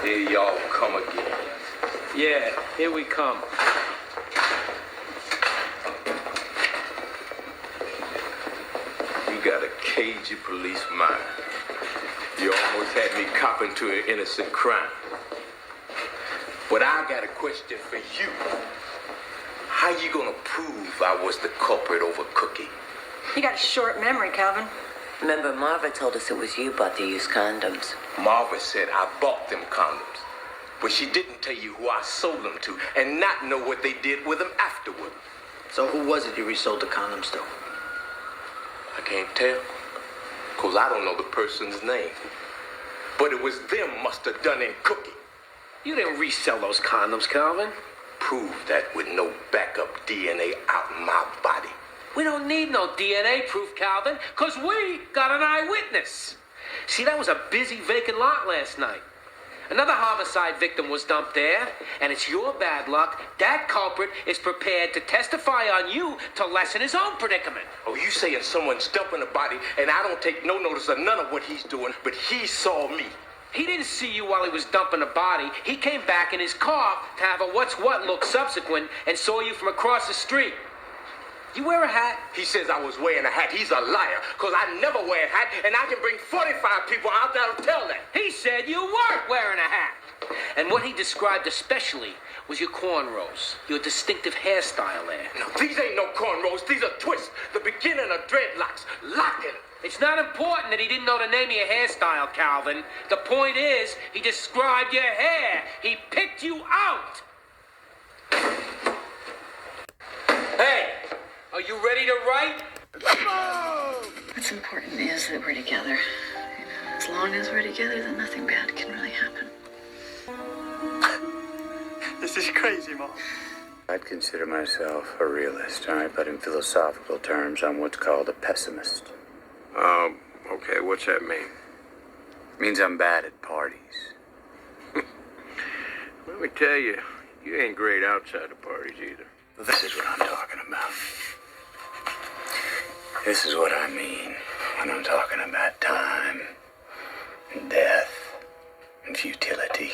Here y'all come again. Yeah, here we come. You got a cagey police mind. You almost had me copping to an innocent crime. But I got a question for you. How you gonna prove I was the culprit over Cookie? You got a short memory, Calvin. Remember, Marva told us it was you bought the used condoms. Marva said I bought them condoms. But she didn't tell you who I sold them to and not know what they did with them afterward. So who was it you resold the condoms to? I can't tell. Because I don't know the person's name. But it was them must have done in Cookie. You didn't resell those condoms, Calvin. Prove that with no backup DNA out in my body. We don't need no DNA proof, Calvin, because we got an eyewitness. See, that was a busy vacant lot last night. Another homicide victim was dumped there, and it's your bad luck that culprit is prepared to testify on you to lessen his own predicament. Oh, you saying someone's dumping a body and I don't take no notice of none of what he's doing, but he saw me. He didn't see you while he was dumping a body. He came back in his car to have a what's what look subsequent and saw you from across the street. You wear a hat? He says I was wearing a hat. He's a liar, because I never wear a hat, and I can bring 45 people out that'll tell that. He said you weren't wearing a hat. And what he described especially was your cornrows, your distinctive hairstyle there. No, these ain't no cornrows. These are twists. The beginning of dreadlocks. Locking. It's not important that he didn't know the name of your hairstyle, Calvin. The point is, he described your hair. He picked you out. Hey, are you ready to write? What's important is that we're together. As long as we're together, then nothing bad can really happen. This is crazy, Mom. I'd consider myself a realist, all right? But in philosophical terms, I'm what's called a pessimist. Okay, what's that mean? Means I'm bad at parties. Let me tell you, you ain't great outside of parties either. This is what I'm talking about. This is what I mean when I'm talking about time and death and futility.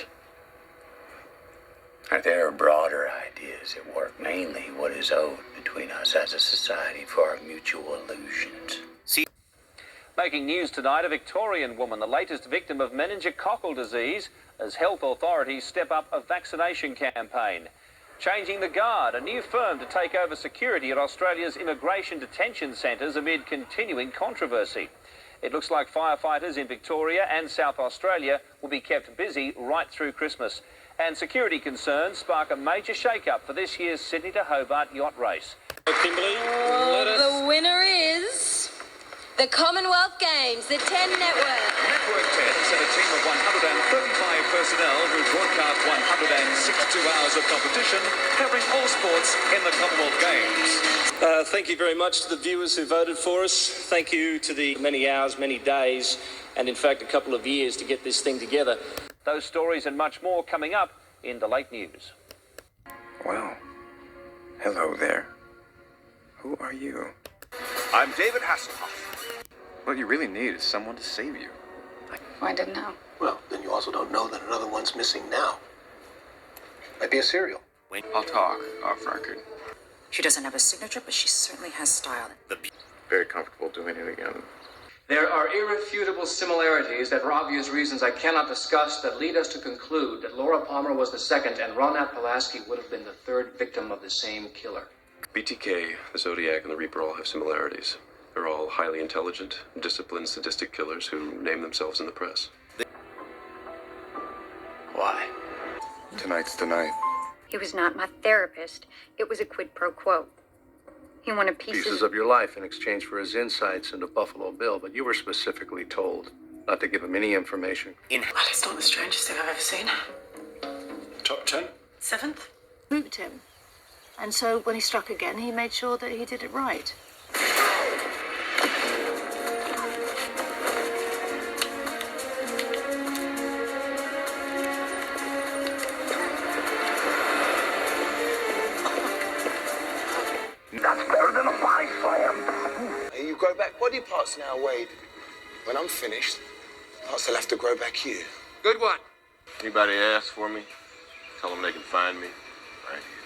There are broader ideas at work, mainly what is owed between us as a society for our mutual illusions. Making news tonight, a Victorian woman, the latest victim of meningococcal disease, as health authorities step up a vaccination campaign. Changing the guard, a new firm to take over security at Australia's immigration detention centres amid continuing controversy. It looks like firefighters in Victoria and South Australia will be kept busy right through Christmas. And security concerns spark a major shake-up for this year's Sydney to Hobart yacht race. Kimberly, The winner is the Commonwealth Games, the 10 Network. Network 10 sent a team of 135 personnel who broadcast 162 hours of competition, covering all sports in the Commonwealth Games. Thank you very much to the viewers who voted for us. Thank you to the many hours, many days, and in fact a couple of years to get this thing together. Those stories and much more coming up in the late news. Well, hello there. Who are you? I'm David Hasselhoff. What you really need is someone to save you. I didn't know. Well, then you also don't know that another one's missing now. Might be a serial. I'll talk off record. She doesn't have a signature, but she certainly has style. Very comfortable doing it again. There are irrefutable similarities that, for obvious reasons I cannot discuss, that lead us to conclude that Laura Palmer was the second and Ronat Pulaski would have been the third victim of the same killer. BTK, the Zodiac, and the Reaper all have similarities. They're all highly intelligent, disciplined, sadistic killers who name themselves in the press. Why? Tonight's the night. He was not my therapist. It was a quid pro quo. He wanted pieces of your life in exchange for his insights into Buffalo Bill, but you were specifically told not to give him any information. Well, it's not the strangest thing I've ever seen. Top 10? 7th? Moved him. And so when he struck again, he made sure that he did it right. That's better than a body slam. Hey, you grow back body parts now, Wade. When I'm finished, parts will have to grow back here. Good one. Anybody ask for me, tell them they can find me right here.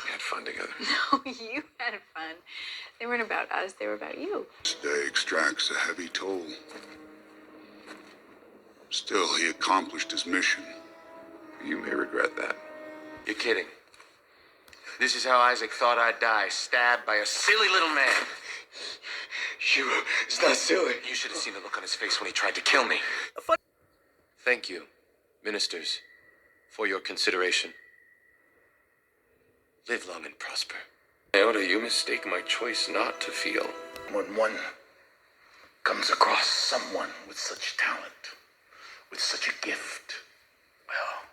We had fun together. No, you had fun. They weren't about us, they were about you. This day extracts a heavy toll. Still, he accomplished his mission. You may regret that. You're kidding. This is how Isaac thought I'd die, stabbed by a silly little man. It's not silly. You should have seen the look on his face when he tried to kill me. Thank you, ministers, for your consideration. Live long and prosper. Iota, you mistake my choice not to feel. When one comes across someone with such talent, with such a gift, well,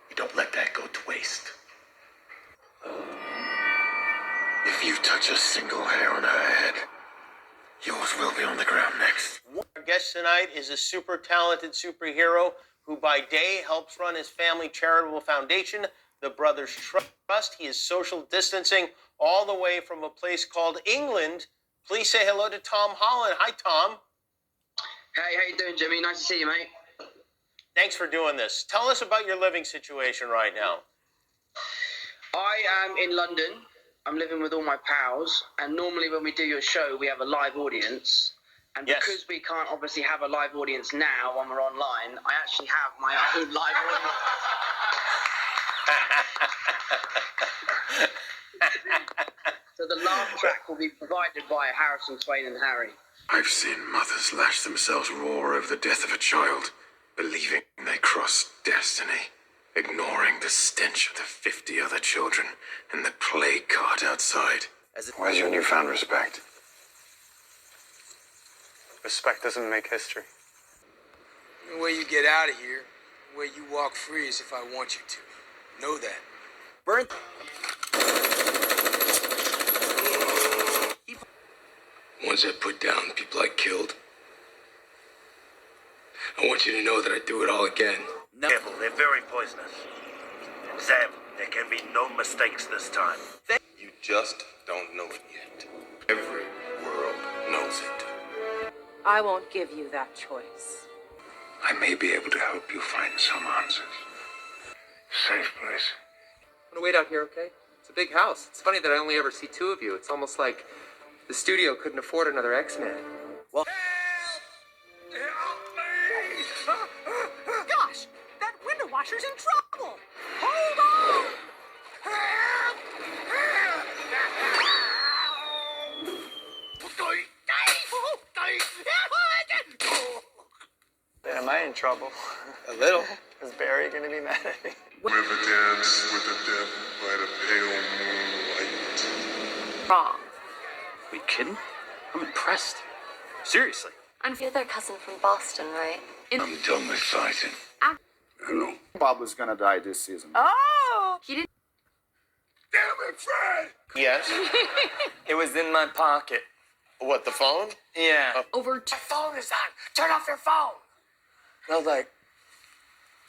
you don't let that go to waste. If you touch a single hair on her head, yours will be on the ground next. Our guest tonight is a super talented superhero who by day helps run his family charitable foundation, the Brothers Trust. He is social distancing all the way from a place called England. Please say hello to Tom Holland. Hi, Tom. Hey, how you doing, Jimmy? Nice to see you, mate. Thanks for doing this. Tell us about your living situation right now. I am in London. I'm living with all my pals, and normally when we do your show, we have a live audience. And because we can't obviously have a live audience now when we're online, I actually have my own live audience. So the laugh track will be provided by Harrison, Swain, and Harry. I've seen mothers lash themselves raw over the death of a child, believing they crossed destiny, ignoring the stench of the 50 other children and the plague cart outside. Where's your newfound respect? Respect doesn't make history. The way you get out of here, the way you walk free is if I want you to. Know that. Burn. Ones I put down, the people I killed. I want you to know that I'd do it all again. No. Careful, they're very poisonous. Zeb, there can be no mistakes this time. You just don't know it yet. Every world knows it. I won't give you that choice. I may be able to help you find some answers. Safe place. I'm gonna wait out here, okay? It's a big house. It's funny that I only ever see two of you. It's almost like the studio couldn't afford another X-Man. Well, Gosh, that window washer's in trouble. Hold on. Am I in trouble? a little. Is Barry gonna be mad at me? Never dance with the devil by the pale moonlight. Wrong. Are you kidding? I'm impressed. Seriously. You're their cousin from Boston, right? I'm done with fighting. Hello. Bob was gonna die this season. Oh! He didn't. Damn it, Fred! Yes. It was in my pocket. What, the phone? Yeah. Over. My phone is on. Turn off your phone. And I was like,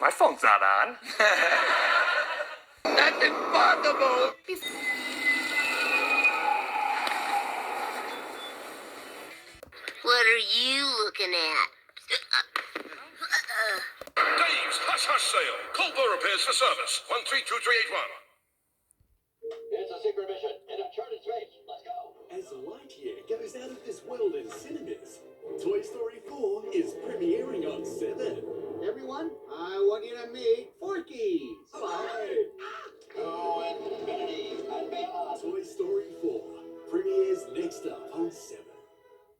my phone's not on. That's impossible! What are you looking at? Dave's Hush Hush Sale. Cobra repairs for service. 132381. It's a secret mission in a charted space. Let's go. As Lightyear goes out of this world in cinemas, Toy Story 4 is premiering on 7. Everyone, I want you to meet Forky.